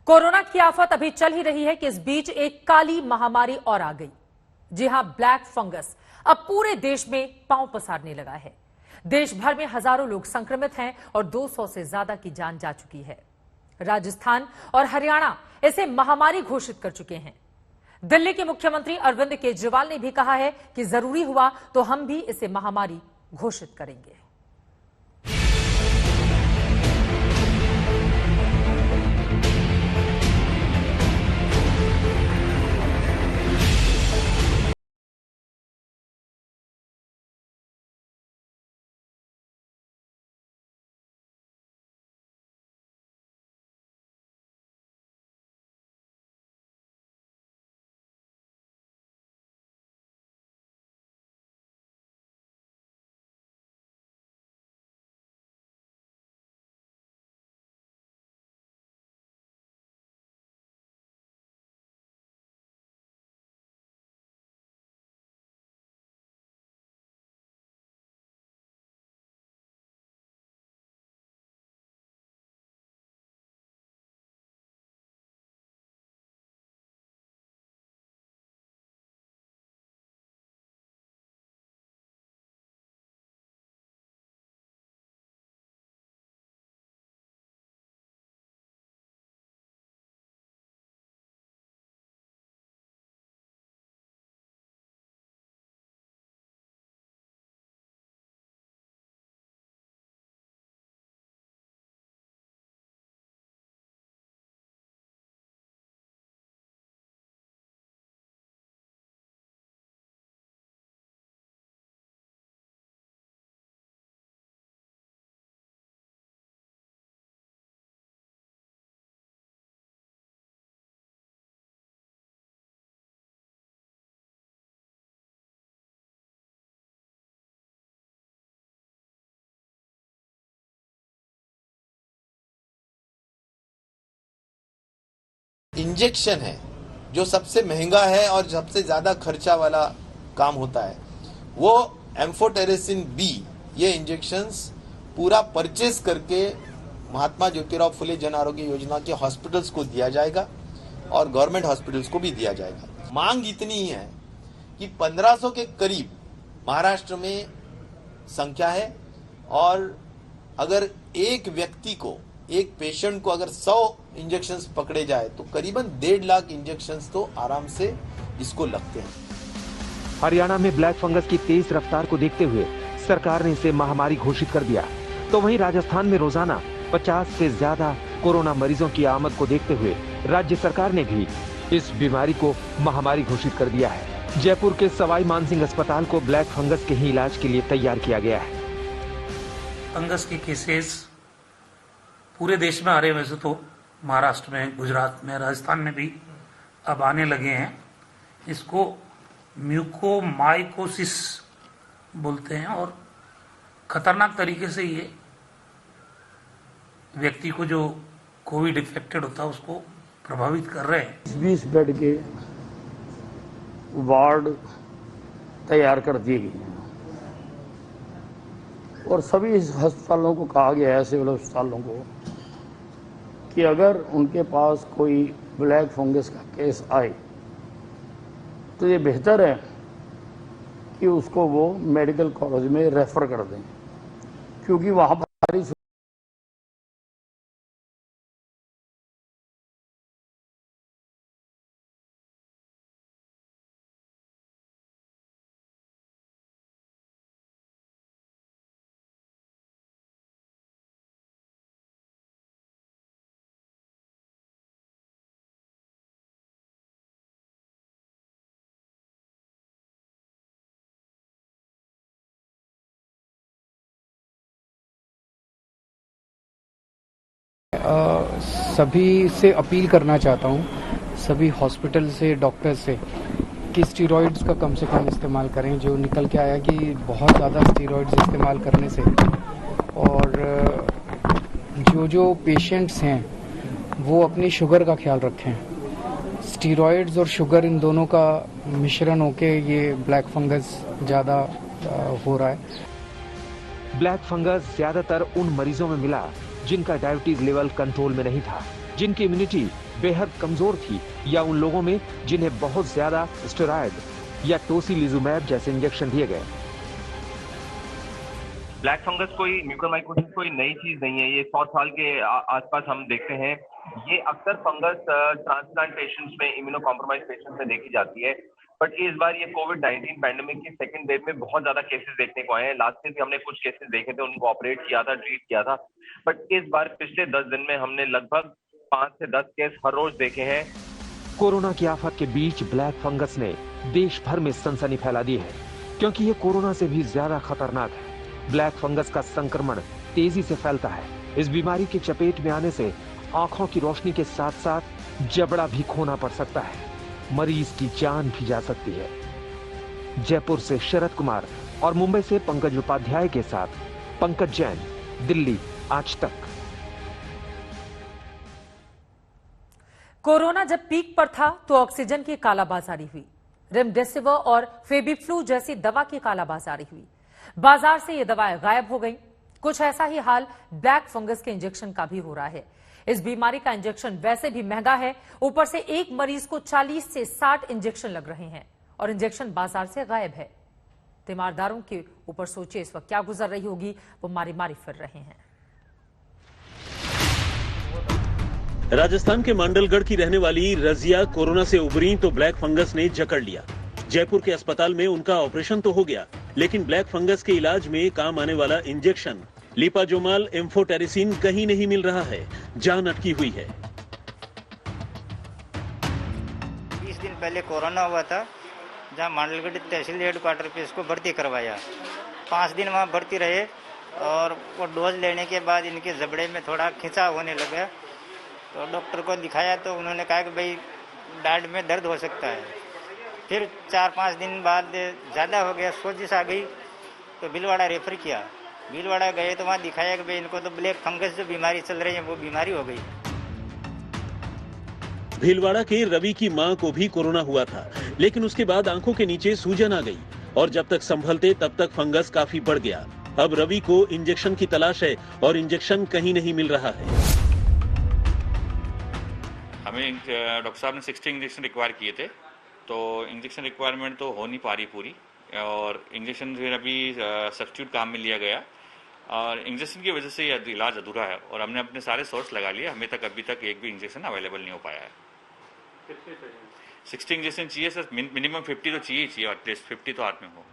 Corona की आफत अभी चल ही रही है कि इस बीच एक काली महामारी और आ गई। जी हां, ब्लैक फंगस अब पूरे देश में पांव पसारने लगा है। देश भर में हजारों लोग संक्रमित हैं और 200 से ज्यादा की जान जा चुकी है। राजस्थान और हरियाणा इसे महामारी घोषित कर चुके हैं। दिल्ली के मुख्यमंत्री अरविंद केजरीवाल ने भी कहा है कि जरूरी हुआ तो हम भी इसे महामारी घोषित करेंगे। इंजेक्शन है जो सबसे महंगा है और सबसे ज्यादा खर्चा वाला काम होता है, वो एम्फोटेरेसिन बी, ये इंजेक्शंस पूरा परचेज करके महात्मा ज्योतिराव फुले जन आरोग्य योजना के हॉस्पिटल्स को दिया जाएगा और गवर्नमेंट हॉस्पिटल्स को भी दिया जाएगा। मांग इतनी ही है कि 1500 के करीब महाराष्ट्र में संख्या है और अगर एक व्यक्ति को, एक पेशेंट को अगर 100 इंजेक्शंस पकड़े जाए तो करीबन 1.5 लाख इंजेक्शंस तो आराम से इसको लगते हैं। हरियाणा में ब्लैक फंगस की तेज रफ्तार को देखते हुए सरकार ने इसे महामारी घोषित कर दिया, तो वहीं राजस्थान में रोजाना 50 से ज्यादा कोरोना मरीजों की आमद को देखते हुए राज्य सरकार ने भी इस बीमारी को महामारी घोषित कर दिया है। जयपुर के सवाई मानसिंह अस्पताल को ब्लैक फंगस के ही इलाज के लिए तैयार किया गया है। फंगस के केसेस पूरे देश में आ रहे हैं, वैसे तो महाराष्ट्र में, गुजरात में, राजस्थान में भी अब आने लगे हैं। इसको म्यूकोमाइकोसिस बोलते हैं और खतरनाक तरीके से ये व्यक्ति को जो कोविड इन्फेक्टेड होता है उसको प्रभावित कर रहे हैं। 20 बेड के वार्ड तैयार कर दिए गए हैं और सभी अस्पतालों को कहा गया है, सिविल अस्पतालों को, कि अगर उनके पास कोई ब्लैक फंगस का केस आए तो ये बेहतर है कि उसको वो मेडिकल कॉलेज में रेफर कर दें, क्योंकि वहाँ पर सभी से अपील करना चाहता हूँ, सभी हॉस्पिटल से, डॉक्टर से, कि स्टीरॉइड्स का कम से कम इस्तेमाल करें। जो निकल के आया कि बहुत ज़्यादा स्टीरॉइड्स इस्तेमाल करने से, और जो पेशेंट्स हैं वो अपनी शुगर का ख्याल रखें। स्टीरॉइड्स और शुगर, इन दोनों का मिश्रण होके ये ब्लैक फंगस ज़्यादा हो रहा है। ब्लैक फंगस ज्यादातर उन मरीजों में मिला जिनका डायबिटीज लेवल कंट्रोल में नहीं था, जिनकी इम्यूनिटी बेहद कमजोर थी या उन लोगों में जिन्हें बहुत ज्यादा स्टेरॉयड या टोसिलिजुमैब जैसे इंजेक्शन दिए गए? ब्लैक फंगस कोई म्यूकोरमाइकोसिस कोई नई चीज नहीं है। ये 100 साल के आसपास हम देखते हैं। ये अक्सर फंगस ट्रांसप्लांट पेशेंट्स में, इम्यूनो कॉम्प्रोमाइज पेशेंट्स में देखी जाती है। बट इस बार ये कोविड-19 पैंडेमिक की सेकंड वेव में बहुत ज्यादा केसेस देखने को आए हैं। लास्ट ईयर भी हमने कुछ केसेस देखे थे, उनको ऑपरेट किया था, ट्रीट किया था। बट इस बार पिछले 10 दिन में हमने लगभग 5 से 10 केस हर रोज देखे हैं। कोरोना की आफत के बीच ब्लैक फंगस ने देश भर में सनसनी फैला दी है, क्योंकि ये कोरोना से भी ज्यादा खतरनाक है। ब्लैक फंगस का संक्रमण तेजी से फैलता है। इस बीमारी की चपेट में आने से आंखों की रोशनी के साथ साथ जबड़ा भी खोना पड़ सकता है। मरीज की जान भी जा सकती है। जयपुर से शरद कुमार और मुंबई से पंकज उपाध्याय के साथ पंकज जैन, दिल्ली आज तक। कोरोना जब पीक पर था तो ऑक्सीजन की कालाबाजारी हुई। रेमडेसिविर और फेबिफ्लू जैसी दवा की कालाबाजारी हुई। बाजार से ये दवाएं गायब हो गईं। कुछ ऐसा ही हाल ब्लैक फंगस के इंजेक्शन का भी हो रहा है। इस बीमारी का इंजेक्शन वैसे भी महंगा है, ऊपर से एक मरीज को 40 से 60 इंजेक्शन लग रहे हैं और इंजेक्शन बाजार से गायब है। तीमारदारों के ऊपर सोचिए इस वक्त क्या गुजर रही होगी। वो मारी मारी फिर रहे हैं। राजस्थान के मांडलगढ़ की रहने वाली रजिया कोरोना से उबरी तो ब्लैक फंगस ने जकड़ लिया। जयपुर के अस्पताल में उनका ऑपरेशन तो हो गया, लेकिन ब्लैक फंगस के इलाज में काम आने वाला इंजेक्शन लिपाजोमाल एम्फोटेरिसिन कहीं नहीं मिल रहा है। जान अटकी हुई है। 20 दिन पहले कोरोना हुआ था, जहां मांडलगढ़ तहसील हेडक्वार्टर पे इसको भर्ती करवाया। 5 दिन वहां भर्ती रहे और वो डोज लेने के बाद इनके जबड़े में थोड़ा खिंचाव होने लगा। तो डॉक्टर को दिखाया तो उन्होंने कहा कि भाई दाढ़ में दर्द हो सकता है। फिर 4-5 दिन बाद ज़्यादा हो गया, सोजिश आ गई, तो भीलवाड़ा रेफर किया। भीलवाड़ा गए तो वहाँ दिखाया कि भाई इनको तो ब्लैक फंगस जो बीमारी चल रही है वो बीमारी हो गई। भीलवाड़ा के रवि की मां को भी कोरोना हुआ था, लेकिन उसके बाद आंखों के नीचे सूजन आ गई और जब तक संभलते तब तक फंगस काफी बढ़ गया। अब रवि को इंजेक्शन की तलाश है और इंजेक्शन कहीं नहीं मिल रहा है। हमें डॉक्टर साहब ने 60 इंजेक्शन रिक्वायर किए थे, तो इंजेक्शन रिक्वायरमेंट तो हो नहीं पा रही पूरी, और इंजेक्शन फिर अभी सब्स्टिट्यूट काम में लिया गया और इंजेक्शन की वजह से ये इलाज अधूरा है और हमने अपने सारे सोर्स लगा लिए। हमें तक अभी तक एक भी इंजेक्शन अवेलेबल नहीं हो पाया है। 60 इंजेक्शन चाहिए सर, मिनिमम 50 तो चाहिए एटलीस्ट 50 तो हाथ में हो।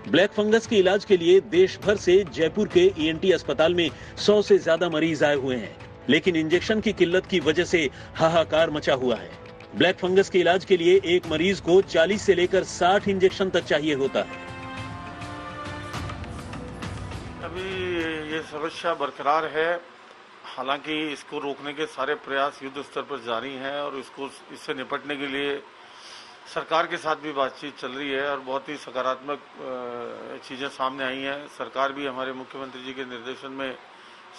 ब्लैक फंगस के इलाज के लिए देश भर से जयपुर के ईएनटी अस्पताल में 100 से ज्यादा मरीज आए हुए हैं, लेकिन इंजेक्शन की किल्लत की वजह से हाहाकार मचा हुआ है। ब्लैक फंगस के इलाज के लिए एक मरीज को 40 से लेकर 60 इंजेक्शन तक चाहिए होता है। अभी ये समस्या बरकरार है, हालांकि इसको रोकने के सारे प्रयास युद्ध स्तर पर जारी हैं और इससे निपटने के लिए सरकार के साथ भी बातचीत चल रही है और बहुत ही सकारात्मक चीजें सामने आई हैं। सरकार भी हमारे मुख्यमंत्री जी के निर्देशन में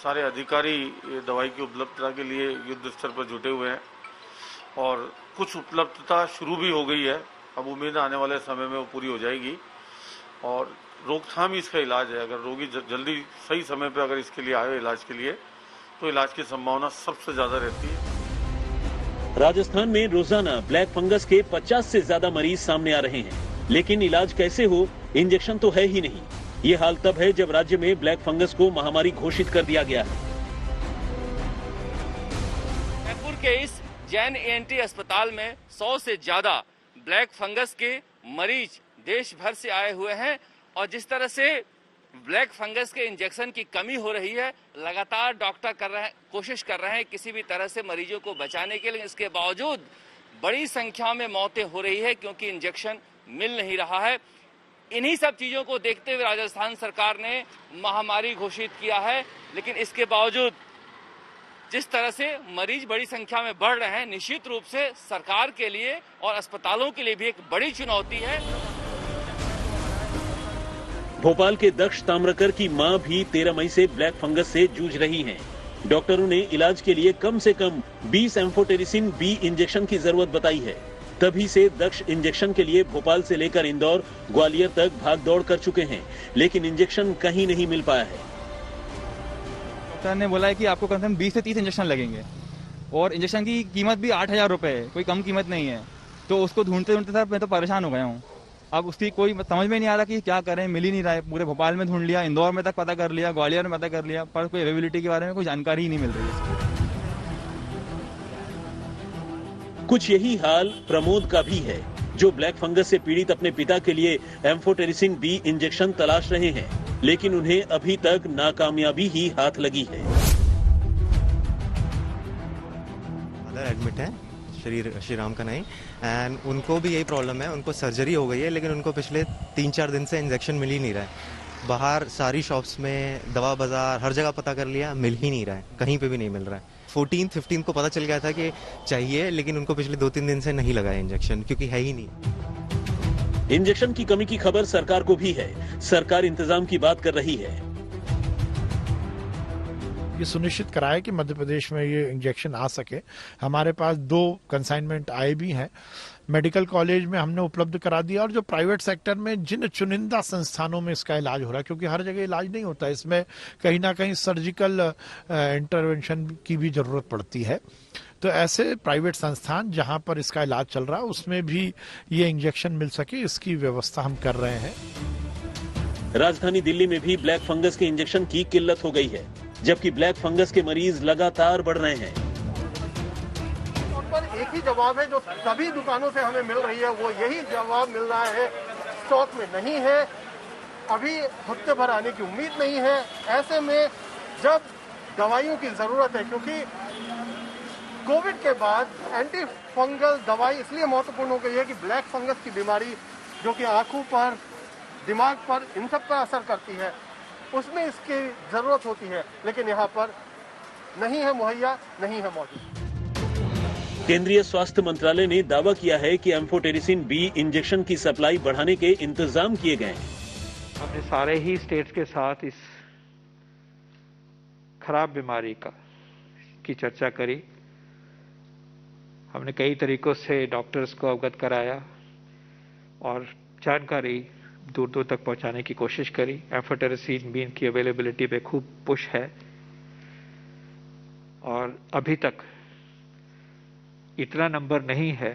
सारे अधिकारी दवाई की उपलब्धता के लिए युद्ध स्तर पर जुटे हुए हैं और कुछ उपलब्धता शुरू भी हो गई है। अब उम्मीद आने वाले समय में वो पूरी हो जाएगी और रोकथाम ही इसका इलाज है। अगर रोगी जल्दी सही समय पर अगर इसके लिए आए इलाज के लिए, तो इलाज की संभावना सबसे ज्यादा रहती है। राजस्थान में रोजाना ब्लैक फंगस के 50 से ज्यादा मरीज सामने आ रहे हैं, लेकिन इलाज कैसे हो, इंजेक्शन तो है ही नहीं। ये हाल तब है जब राज्य में ब्लैक फंगस को महामारी घोषित कर दिया गया है। जयपुर के इस जैन ईएनटी अस्पताल में 100 से ज्यादा ब्लैक फंगस के मरीज देश भर से आए हुए हैं और जिस तरह से ब्लैक फंगस के इंजेक्शन की कमी हो रही है, लगातार डॉक्टर कोशिश कर रहे हैं किसी भी तरह से मरीजों को बचाने के लिए। इसके बावजूद बड़ी संख्या में मौतें हो रही है क्योंकि इंजेक्शन मिल नहीं रहा है। इन्हीं सब चीजों को देखते हुए राजस्थान सरकार ने महामारी घोषित किया है, लेकिन इसके बावजूद जिस तरह से मरीज बड़ी संख्या में बढ़ रहे हैं, निश्चित रूप से सरकार के लिए और अस्पतालों के लिए भी एक बड़ी चुनौती है। भोपाल के दक्ष ताम्रकर की मां भी 13 मई से ब्लैक फंगस से जूझ रही हैं। डॉक्टरों ने इलाज के लिए कम से कम 20 एम्फोटेरिसिन बी इंजेक्शन की जरूरत बताई है। तभी से दक्ष इंजेक्शन के लिए भोपाल से लेकर इंदौर, ग्वालियर तक भाग दौड़ कर चुके हैं, लेकिन इंजेक्शन कहीं नहीं मिल पाया है। डॉक्टर ने बोला है कि आपको कम से कम 20 से 30 इंजेक्शन लगेंगे और इंजेक्शन की कीमत भी 8,000 रुपये है, कोई कम कीमत नहीं है। तो उसको ढूंढते ढूंढते सर मैं तो परेशान हो गया हूँ। अब उसकी कोई समझ में नहीं आ रहा कि क्या करें, मिल ही नहीं रहा है। पूरे भोपाल में ढूंढ लिया, इंदौर में तक पता कर लिया, ग्वालियर में पता कर लिया, पर कोई अवेलेबिलिटी के बारे में कोई जानकारी ही नहीं मिल रही है। कुछ यही हाल प्रमोद का भी है, जो ब्लैक फंगस से पीड़ित अपने पिता के लिए एम्फोटेरिसिन बी इंजेक्शन तलाश रहे हैं, लेकिन उन्हें अभी तक नाकामयाबी ही हाथ लगी है। मदर एडमिट है श्री राम कनाई एंड उनको भी यही प्रॉब्लम है। उनको सर्जरी हो गई है लेकिन उनको पिछले 3-4 दिन से इंजेक्शन मिल ही नहीं रहा है। बाहर सारी शॉप्स में, दवा बाजार, हर जगह पता कर लिया, मिल ही नहीं रहा है, कहीं पे भी नहीं मिल रहा है। 14-15 को पता चल गया था कि चाहिए, लेकिन उनको पिछले 2-3 दिन से नहीं लगा है इंजेक्शन, क्योंकि है ही नहीं। इंजेक्शन की कमी की खबर सरकार को भी है। सरकार इंतजाम की बात कर रही है। ये सुनिश्चित कराए कि मध्य प्रदेश में ये इंजेक्शन आ सके। हमारे पास 2 कंसाइनमेंट आए भी हैं। मेडिकल कॉलेज में हमने उपलब्ध करा दिया, और जो प्राइवेट सेक्टर में जिन चुनिंदा संस्थानों में इसका इलाज हो रहा है, क्योंकि हर जगह इलाज नहीं होता, इसमें कहीं ना कहीं सर्जिकल इंटरवेंशन की भी जरूरत पड़ती है। तो ऐसे प्राइवेट संस्थान जहां पर इसका इलाज चल रहा है उसमें भी ये इंजेक्शन मिल सके, इसकी व्यवस्था हम कर रहे हैं। राजधानी दिल्ली में भी ब्लैक फंगस के इंजेक्शन की किल्लत हो गई है, जबकि ब्लैक फंगस के मरीज लगातार बढ़ रहे हैं। पर एक ही जवाब है जो सभी दुकानों से हमें मिल रही है, वो यही जवाब मिल रहा है, स्टॉक में नहीं है, अभी हफ्ते भर आने की उम्मीद नहीं है। ऐसे में जब दवाइयों की जरूरत है, क्योंकि कोविड के बाद एंटी फंगल दवाई इसलिए महत्वपूर्ण हो गई है कि ब्लैक फंगस की बीमारी जो कि आंखों पर, दिमाग पर, इन सब पर असर करती है, उसमें इसकी जरूरत होती है, लेकिन यहाँ पर नहीं है मुहैया, नहीं है मौजूद। केंद्रीय स्वास्थ्य मंत्रालय ने दावा किया है कि एम्फोटेरिसिन बी इंजेक्शन की सप्लाई बढ़ाने के इंतजाम किए गए हैं। हमने सारे ही स्टेट्स के साथ इस खराब बीमारी की चर्चा करी। हमने कई तरीकों से डॉक्टर्स को अवगत कराया और जानकारी दूर दूर तक पहुंचाने की कोशिश करी। एम्फोटेरिसिन बी की अवेलेबिलिटी पे खूब पुश है और अभी तक इतना नंबर नहीं है,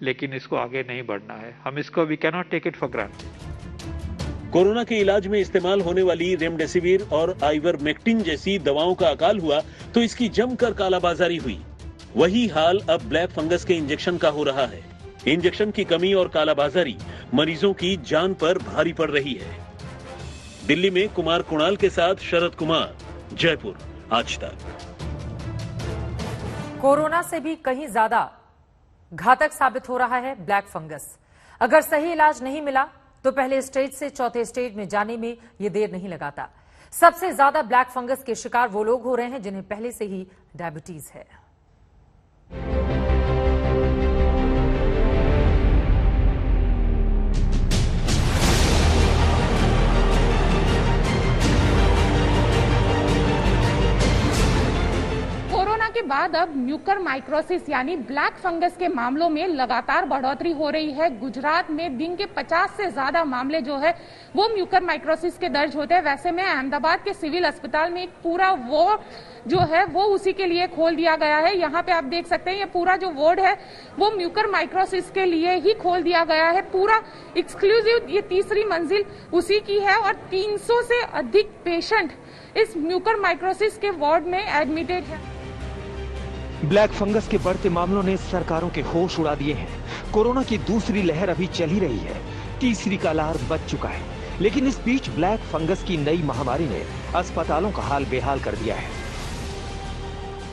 लेकिन इसको आगे नहीं बढ़ना है। हम इसको we can not take it for granted. Corona के इलाज में इस्तेमाल होने वाली रेमडेसिविर और आइवरमेक्टिन जैसी दवाओं का अकाल हुआ तो इसकी जमकर कालाबाजारी हुई। वही हाल अब ब्लैक फंगस के इंजेक्शन का हो रहा है। इंजेक्शन की कमी और कालाबाजारी मरीजों की जान पर भारी पड़ रही है। दिल्ली में कुमार कुणाल के साथ शरद कुमार, जयपुर, आज तक। कोरोना से भी कहीं ज्यादा घातक साबित हो रहा है ब्लैक फंगस। अगर सही इलाज नहीं मिला तो पहले स्टेज से चौथे स्टेज में जाने में यह देर नहीं लगाता। सबसे ज्यादा ब्लैक फंगस के शिकार वो लोग हो रहे हैं जिन्हें पहले से ही डायबिटीज है। के बाद अब म्यूकर माइक्रोसिस यानी ब्लैक फंगस के मामलों में लगातार बढ़ोतरी हो रही है। गुजरात में दिन के 50 से ज्यादा मामले जो है वो म्यूकर माइक्रोसिस के दर्ज होते हैं। वैसे में अहमदाबाद के सिविल अस्पताल में एक पूरा वार्ड जो है वो उसी के लिए खोल दिया गया है। यहाँ पे आप देख सकते हैं ये पूरा जो वार्ड है वो म्यूकर माइक्रोसिस के लिए ही खोल दिया गया है। पूरा एक्सक्लूसिव ये तीसरी मंजिल उसी की है और 300 से अधिक पेशेंट इस म्यूकर माइक्रोसिस के वार्ड में एडमिटेड है। ब्लैक फंगस के बढ़ते मामलों ने सरकारों के होश उड़ा दिए हैं। कोरोना की दूसरी लहर अभी चल ही रही है, तीसरी का अलार्म बज चुका है, लेकिन इस बीच ब्लैक फंगस की नई महामारी ने अस्पतालों का हाल बेहाल कर दिया है।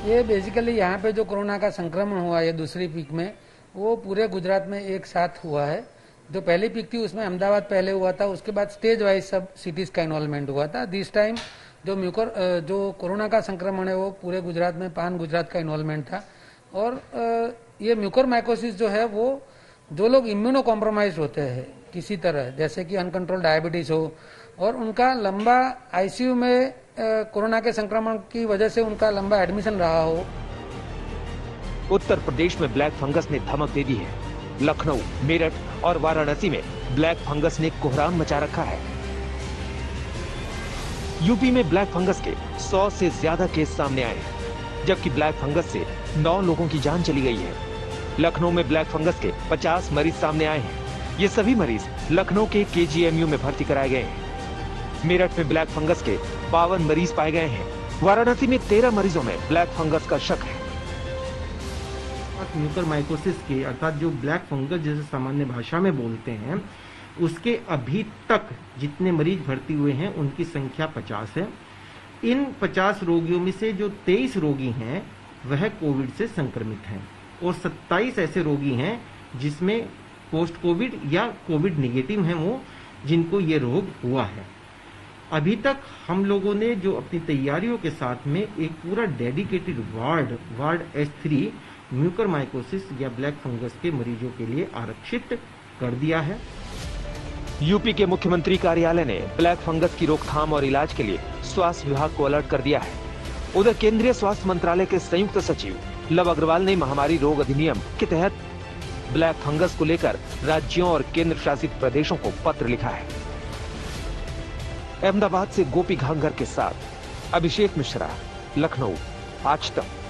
ये बेसिकली यहाँ पे जो कोरोना का संक्रमण हुआ है दूसरी पीक में, वो पूरे गुजरात में एक साथ हुआ है। जो पहली पीक थी उसमें अहमदाबाद पहले हुआ था, उसके बाद स्टेज वाइज सब सिटीज का इन्वॉल्वमेंट हुआ था। दिस टाइम जो कोरोना का संक्रमण है वो पूरे गुजरात में, पान गुजरात का इन्वॉल्वमेंट था। और ये म्यूकर माइकोसिस जो है वो जो लोग इम्यूनो कॉम्प्रोमाइज होते हैं किसी तरह, जैसे कि अनकंट्रोल डायबिटीज हो और उनका लंबा आईसीयू में कोरोना के संक्रमण की वजह से उनका लंबा एडमिशन रहा हो। उत्तर प्रदेश में ब्लैक फंगस ने धमक दे दी है। लखनऊ, मेरठ और वाराणसी में ब्लैक फंगस ने कोहराम मचा रखा है। यूपी में ब्लैक फंगस के 100 से ज्यादा केस सामने आए हैं, जबकि ब्लैक फंगस से 9 लोगों की जान चली गई है। लखनऊ में ब्लैक फंगस के 50 मरीज सामने आए हैं। ये सभी मरीज लखनऊ के KGMU में भर्ती कराए गए हैं। मेरठ में ब्लैक फंगस के 52 मरीज पाए गए हैं। वाराणसी में 13 मरीजों में ब्लैक फंगस का शक है। म्यूकरमाइकोसिस के अर्थात जो ब्लैक फंगस जैसे सामान्य भाषा में बोलते हैं, उसके अभी तक जितने मरीज भर्ती हुए हैं उनकी संख्या 50 है। इन 50 रोगियों में से जो 23 रोगी हैं वह कोविड से संक्रमित हैं और 27 ऐसे रोगी हैं जिसमें पोस्ट कोविड या कोविड निगेटिव हैं, वो जिनको ये रोग हुआ है। अभी तक हम लोगों ने जो अपनी तैयारियों के साथ में एक पूरा डेडिकेटेड वार्ड S3 म्यूकरमाइकोसिस या ब्लैक फंगस के मरीजों के लिए आरक्षित कर दिया है। यूपी के मुख्यमंत्री कार्यालय ने ब्लैक फंगस की रोकथाम और इलाज के लिए स्वास्थ्य विभाग को अलर्ट कर दिया है। उधर केंद्रीय स्वास्थ्य मंत्रालय के संयुक्त सचिव लव अग्रवाल ने महामारी रोग अधिनियम के तहत ब्लैक फंगस को लेकर राज्यों और केंद्र शासित प्रदेशों को पत्र लिखा है। अहमदाबाद से गोपी घांगर के साथ अभिषेक मिश्रा, लखनऊ, आज तक।